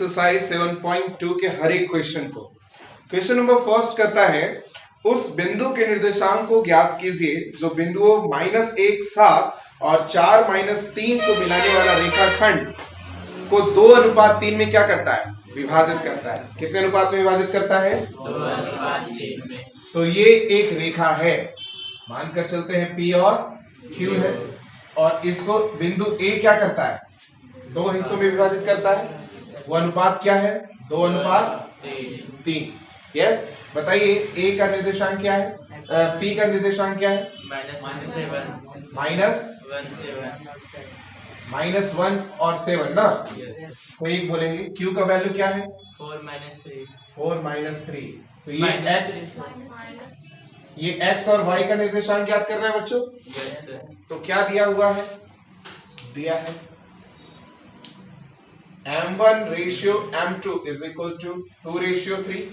Exercise 7.2 के हर एक question को। क्वेश्चन नंबर फर्स्ट करता है, उस बिंदु के निर्देशांक को ज्ञात कीजिए जो बिंदुओं -1, 7 और 4, -3 को मिलाने वाला रेखाखंड को 2:3 में क्या करता है, विभाजित करता है। कितने अनुपात में विभाजित करता है? 2:3 में। तो ये एक रेखा है, मानकर चलते हैं P और Q है, और इसको बिंदु A क्या करता है, 2 हिस्सों में विभाजित करता है। वो अनुपात क्या है? 2:3। यस, बताइए A का निर्देशांक क्या है, P का निर्देशांक क्या है? -1 और 7 ना। कोई एक बोलेंगे। Q का वैल्यू क्या है? 4-3। तो ये x और y का निर्देशांक याद करना है बच्चों। तो क्या दिया हुआ है? दिया है m1:m2 इज इक्वल टू 2:3।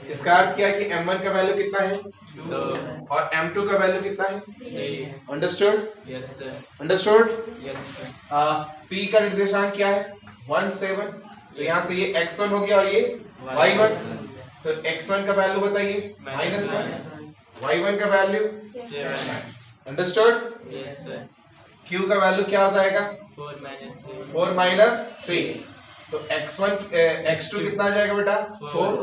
इसका अर्थ क्या है कि m1 का वैल्यू कितना है, 2, और m2 का वैल्यू कितना है, 3। अंडरस्टूड? अंडरस्टूड? p का निर्देशांक क्या है, 1, 7। तो यहाँ से ये x1 हो गया और ये y1। तो x1 का वैल्यू बताइए, -1। y1 का वैल्यू 7। अंडरस्टूड? q का वैल्यू क्या हो जाएगा, 4-3। तो x2 कितना आ जाएगा बेटा, 4।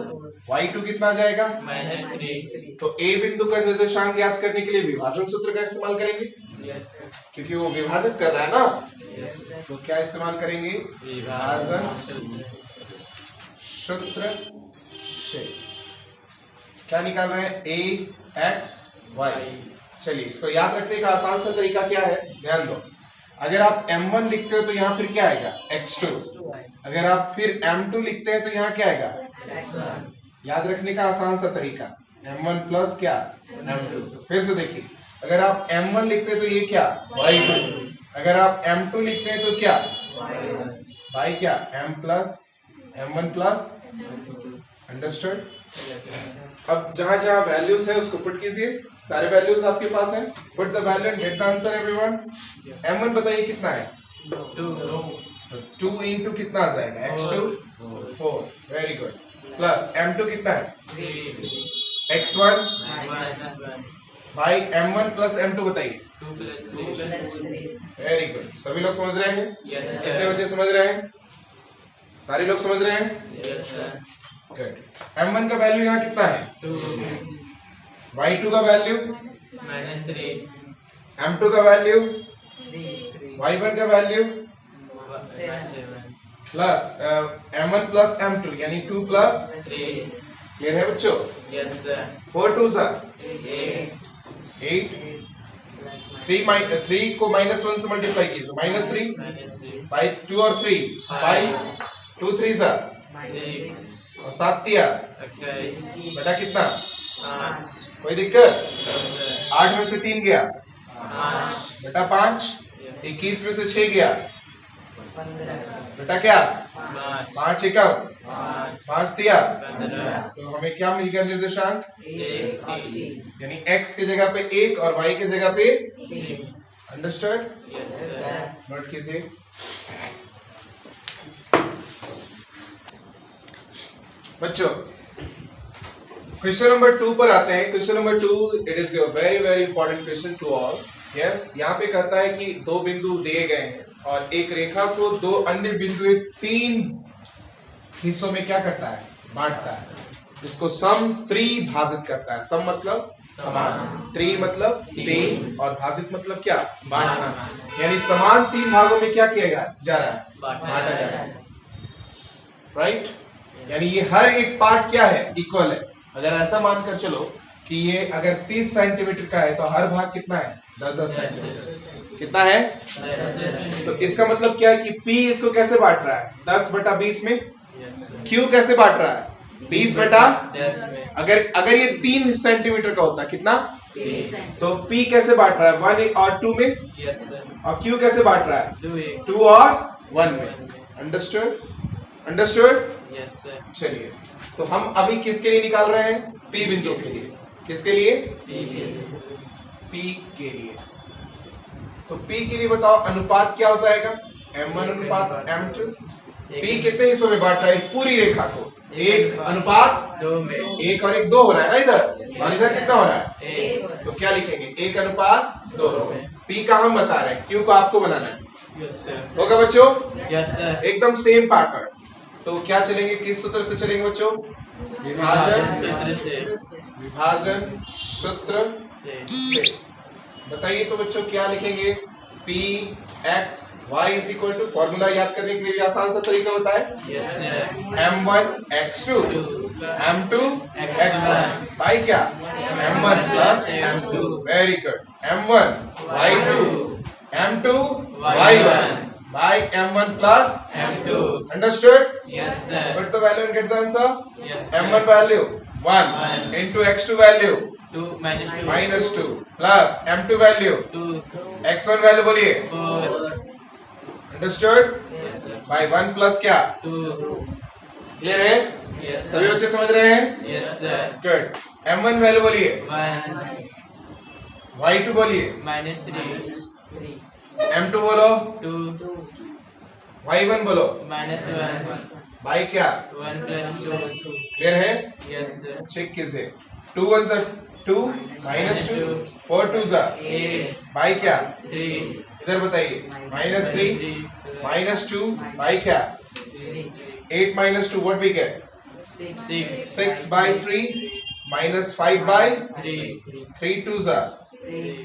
y2 कितना आ जाएगा, -3। तो a बिंदु का निर्देशांक ज्ञात करने के लिए विभाजन सूत्र का इस्तेमाल करेंगे, क्योंकि वो विभाजित कर रहा है ना। तो क्या इस्तेमाल करेंगे, विभाजन सूत्र से। क्या निकाल रहे हैं, a x y। चलिए, इसको याद रखने का आसान सा तरीका क्या है, ध्यान दो। अगर आप m1 लिखते हो तो यहाँ फिर क्या आएगा, x2। अगर आप फिर m2 लिखते हैं तो यहाँ क्या आएगा, याद रखने का आसान सा तरीका, m1 प्लस क्या, m2। फिर से देखिए, अगर आप m1 लिखते हैं तो ये क्या, y2। अगर आप m2 लिखते हैं तो क्या, y क्या, m1 प्लस। अंडरस्टूड? अब जहां जहां वैल्यूज है उसको पुट कीजिए। सारे वैल्यूज आपके पास हैं। Put the value and get the answer everyone. m1 बताइए कितना है, 2। 2 इंटू कितना आ जाएगा, x2 4। Very good. Plus m2 कितना है, 3। x1 भाई m1 प्लस m2 बताइए, 2+3। Very good. सभी लोग समझ रहे हैं? कितने बच्चे समझ रहे हैं? सारे लोग समझ रहे हैं? गुड। m1 का वैल्यू यहाँ कितना है, 2। y2 का वैल्यू -3। m2 का वैल्यू 3। y1 का value 7। Plus m1 plus m2 यानी 2 प्लस 3। क्लियर है बच्चों? Yes sir. 4 2 8। 3 को -1 से मल्टीप्लाई किए तो -3। बाई 2 और 3 5। 2 3 6 और 7 3 बेटा कितना, 5। कोई दिक्कत? 8 में से 3 गया, बेटा 5। 21 में से 6 गया, बेटा क्या, 5 एकम 5 दिया। तो हमें क्या मिल गया निर्देशांक, यानी x की जगह पे 1 और y की जगह पे 3। अंडरस्टूड? नोट कीजिए। बच्चों, क्वेश्चन नंबर 2 पर आते हैं। Question number 2, it is your very very important question to all. Yes, यहाँ पे कहता है कि 2 बिंदु दिए गए हैं और एक रेखा को 2 अन्य बिंदु 3 हिस्सों में क्या करता है, बांटता है। इसको सम त्रिभाजित करता है। सम मतलब समान, त्रि मतलब 3 और भाजित मतलब क्या, बांटना। यानी समान 3 भागों में क्या किया जा रहा है, बांटा जा रहा है। राइट? यानी ये हर एक पार्ट क्या है, इक्वल है। अगर ऐसा मानकर चलो कि ये अगर 30 सेंटीमीटर का है तो हर भाग कितना है, 10-10 सेंटीमीटर। कितना है? तो इसका मतलब क्या है कि P इसको कैसे बांट रहा है, 10/20 में। Q कैसे बांट रहा है, 20/10 में। अगर ये 3 सेंटीमीटर का होता कितना, तो P कैसे बांट रहा है, 1 और 2 में। और Q कैसे बांट रहा है, 2 और 1 में। अंडरस्टूड? अंडरस्टूड? Yes sir. चलिए, तो हम अभी किसके लिए निकाल रहे हैं, P बिंदु के लिए। किसके लिए, P के लिए। तो P के लिए बताओ अनुपात क्या हो जाएगा, m1 अनुपात m2। पी कितने हिस्सों में बांट रहा है इस पूरी रेखा को? 1:2 में 1 और 1 2 हो रहा है ना इधर, और इधर कितना हो रहा है? तो क्या लिखेंगे? 1:2। पी का हम बता रहे हैं, क्यू को आपको बनाना है। यस सर होगा बच्चों? यस सर एकदम सेम पैटर्न। तो क्या चलेंगे, किस सूत्र से चलेंगे बच्चों? विभाजन सूत्र से विभाजन सूत्र से। बताइए तो बच्चों क्या लिखेंगे? P X Y is equal to, formula याद करने के लिए भी आसान सा तरीका बताए, yes sir m1 x2 m2 x1 by क्या? m1 plus m2। Very good. m1 y2 m2 y1 by m1 plus M2 understood? Yes sir Put the value and get the answer. Yes m1 value 1 into x2 value 2 minus 2 -2 plus m2 value 2 x1 value बोलिए, 4 understood? Yes sir by 1 plus क्या? 2 clear है? Yes सभी sir बच्चे समझ रहे हैं? Yes sir good. m1 value बोलिए, 1 y2 बोलिए, minus 3 m2 बोलो, 2 y1 बोलो, minus 1 बाई क्या? 1 plus 2 क्लियर है? यस सर चेक कीजिए, 2 1 2 -2 4 2 8 बाई क्या? 3 इधर बताइए, -3 -2 बाई क्या? 8 -2 what we get? 6 6 by 3 -5 by 3 3 2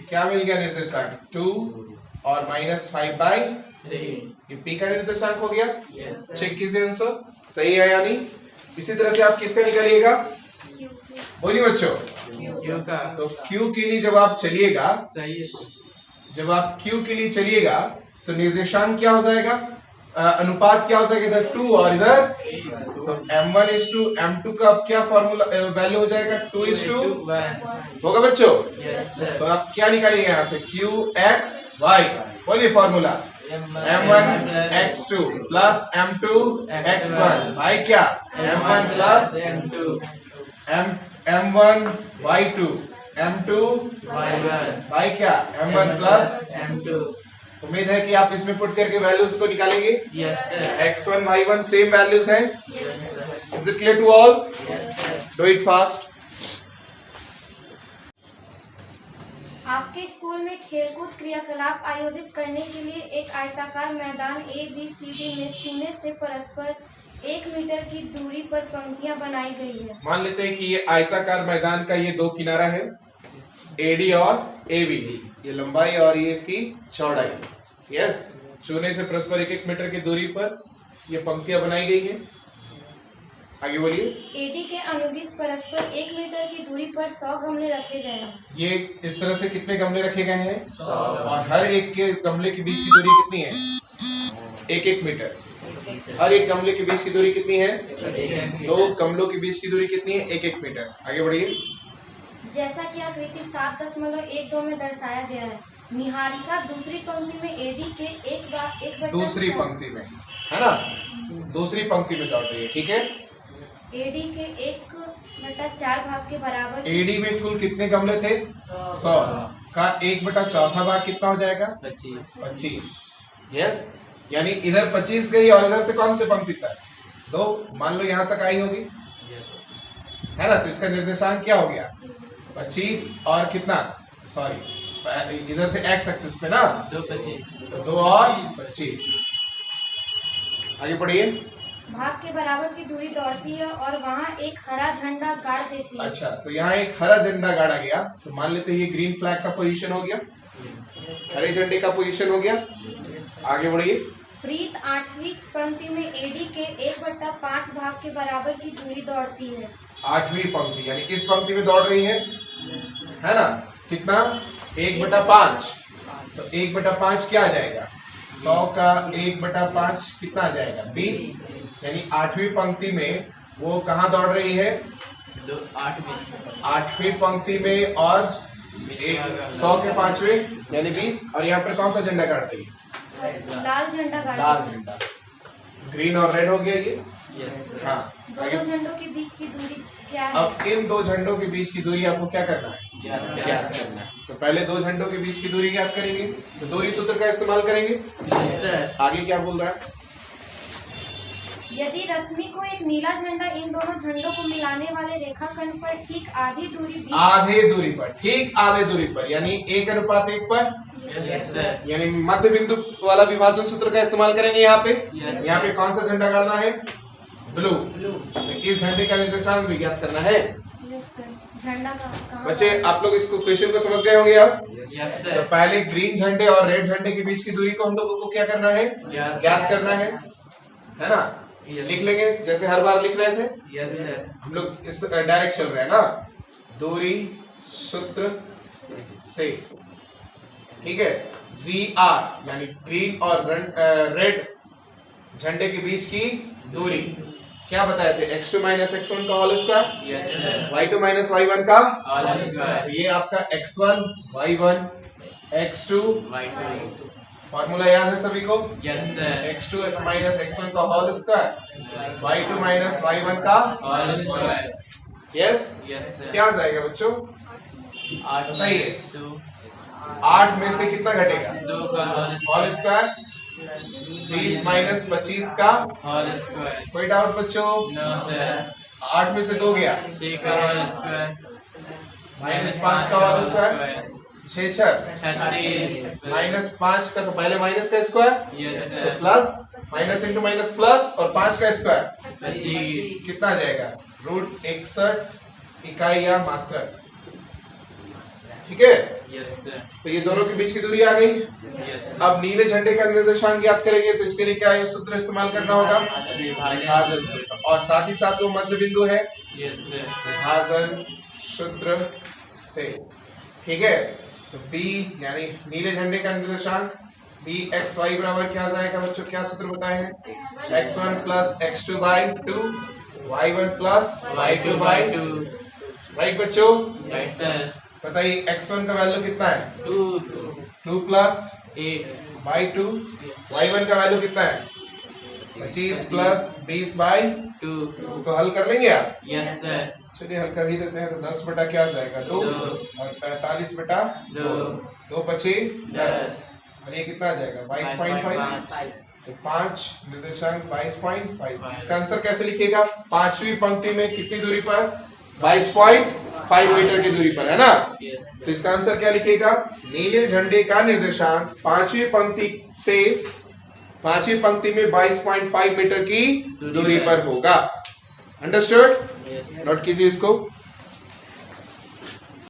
क्या मिल गया निर्देशांक? 2 और -5 by 3 ये पी का निर्देशांक हो गया। यस चेक कीजिए आंसर सही है या नहीं। इसी तरह से आप किसका निकालिएगा? बोलिए बच्चों। क्यू का तो Q के लिए जब आप चलिएगा, सही है सर जब आप Q के लिए चलिएगा तो निर्देशांक क्या हो जाएगा? अनुपात क्या हो जाएगा? इधर 2 और इधर तो m1 is to m2 का अब क्या फॉर्मूला वैल्यू हो जाएगा? 2 is to 1 होगा बच्चों। यस सर तो आप क्या निकालिएगा यहाँ से? QXY बोलिए formula, m1 x2 plus m2 x1 भाई क्या? m1 plus M2 m1 y2 m2 Y1 भाई क्या? m1 plus. M2 उम्मीद है कि आप इसमें पुट करके वैल्यूज को निकालेंगे। Yes sir x1 y1 same values हैं। Yes sir is it clear to all? Yes sir do it fast. आपके स्कूल में खेलकूद क्रियाकलाप आयोजित करने के लिए एक आयताकार मैदान ABCD में चूने से परस्पर 1 मीटर की दूरी पर पंक्तियां बनाई गई है। मान लेते हैं कि ये आयताकार मैदान का ये दो किनारा है, AD और AB, ये लंबाई और ये इसकी चौड़ाई। यस, चूने से परस्पर 1-1 मीटर की दूरी पर ये पंक्तियां बनाई गई हैं। आगे बोलिए। AD के अनुदिश परस्पर 1 मीटर की दूरी पर 100 गमले रखे गए हैं। ये इस तरह से कितने गमले रखे गए हैं? 100। और हर एक के गमले के बीच की दूरी कितनी है? 1-1 मीटर। हर एक गमले के बीच की दूरी कितनी है? 2 गमलों के बीच की दूरी कितनी है? 1-1 मीटर। आगे बढ़िए। जैसा कि आकृति 7.12 में दर्शाया गया है, निहारिका दूसरी पंक्ति में AD के एक दूसरी पंक्ति में है ना, दूसरी पंक्ति में दौड़ रही है। ठीक है, AD के 1/4 भाग के बराबर। AD में कुल कितने गमले थे? 100 का 1/4 भाग कितना हो जाएगा? 25। यस, यानी इधर 25 गई और इधर से कौन से पंक्ति तक? 2 मान लो यहाँ तक आई होगी, है ना। तो इसका निर्देशांक क्या हो गया? 25 और कितना, सॉरी इधर से x एक्सिस पे ना, 2 और 25। आगे बढ़िए। भाग के बराबर की दूरी दौड़ती है और वहाँ एक हरा झंडा गाड़ देती है। अच्छा, तो यहाँ एक हरा झंडा गाड़ा गया, तो मान लेते हैं ये ग्रीन फ्लैग का पोजीशन हो गया, हरे झंडे का पोजीशन हो गया। आगे बढ़िए। प्रीत 8वीं पंक्ति में AD के 1/5 भाग के बराबर की दूरी दौड़ती है। 8वीं पंक्ति यानी किस पंक्ति में दौड़ रही है ना। कितना? 1/5। तो 1/5 क्या आ जाएगा? 100 का 1/5 कितना आ जाएगा? 20। यानी 8वीं पंक्ति में वो कहाँ दौड़ रही है? 8वीं पंक्ति में और 100 के 5वें यानी 20। और यहाँ पर कौन सा झंडा गाड़ रही है? लाल झंडा गाड़ लाल झंडा। ग्रीन और रेड हो गया ये। हाँ, दोनों झंडों के बीच की दूरी क्या है? अब इन 2 झंडों के बीच की दूरी आपको क्या करना है? ज्ञात करना है। तो पहले 2 झंडों के बीच की दूरी ज्ञात करेंगे, तो दूरी सूत्र का इस्तेमाल करेंगे। आगे क्या बोल रहा है? यदि रश्मि को एक नीला झंडा इन दोनों झंडों को मिलाने वाले रेखाखंड पर ठीक आधी दूरी ठीक आधे दूरी पर यानी 1:1 पर Yes, sir. यानी मध्य बिंदु वाला विभाजन सूत्र का इस्तेमाल करेंगे यहाँ पे। Yes. यहाँ पे कौन सा झंडा गाड़ना है? ब्लू। इस झंडे का निर्देशांक भी ज्ञात करना है। झंडा कहाँ बच्चे आप लोग इसको क्वेश्चन को समझ गए होंगे अब। Yes, तो sir. पहले ग्रीन झंडे और रेड झंडे के बीच की दूरी को हम लोगों को क्या करना है? ज्ञात करना है ना? Yes. लिख लेंगे जैसे हर बार लिख रहे थे। Yes, sir. हम लोग इस डायरेक्ट चल रहे हैं ना, दूरी सूत्र से, ठीक है। ZR यानी ग्रीन और रेड झंडे के बीच की दूरी क्या बताए थे? x2 माइनस x1 का whole square, Yes, sir. y2 minus y1 का, All square. तो ये आपका x1 y1 x2 White two. Formula याद है सभी को? Yes, sir. x2 minus x1 का whole square, y2 minus y1 का All square. Yes. Yes, sir. क्या आ जाएगा बच्चों? 8 बताइए। minus 2. 8 में से कितना घटेगा? 2 का whole होल स्क्वायर 20 माइनस 25 का, whole square. कोई डाउट बच्चों? No, sir. 8 में से 2 गया, 3 का whole square. माइनस 5 का होल स्क्वायर 6 36. माइनस 5 का, तो पहले माइनस का स्क्वायर Yes, तो sir. Plus, minus into minus plus, और 5 का स्क्वायर 25. कितना आ जाएगा? √61 इकाई या मात्रक, ठीक है। Yes, sir. तो ये दोनों के बीच की दूरी आ गई। Yes, sir. अब नीले झंडे का निर्देशांक ज्ञात करेंगे तो इसके लिए क्या ये सूत्र इस्तेमाल करना होगा? विभाजन सूत्र, और साथ ही साथ वो मध्य बिंदु है Yes, sir. विभाजन सूत्र से, ठीक है। तो B यानी नीले झंडे का निर्देशांक BXY बराबर क्या आ जाएगा बच्चों? क्या सूत्र बताए हैं? x1 plus x2 by 2, y1 plus y2 by 2, right बच्चों? Right, sir. बताइए x1 का वैल्यू कितना है? 2. 2 प्लस 8. बाई 2, y1 का वैल्यू कितना है? 25 प्लस 20 बाई 2. इसको हल कर लेंगे आप? Yes, sir. चलिए हल कर ही देते हैं। तो 10 बटा क्या आ जाएगा? 2, और 45 बटा 2, 2 पचे 10, और ये कितना आ जाएगा? 22.5। तो 5 निर्देशांक 22.5। इसका आंसर कैसे लिखिएगा? पांचवी पंक्ति में कितनी दूरी पर? 22.5 मीटर की दूरी पर, है ना? Yes. तो इसका आंसर क्या लिखिएगा? नीले झंडे का निर्देशांक पांचवी पंक्ति में 22.5 मीटर की दूरी पर होगा। अंडरस्टूड? Yes. नोट कीजिए इसको।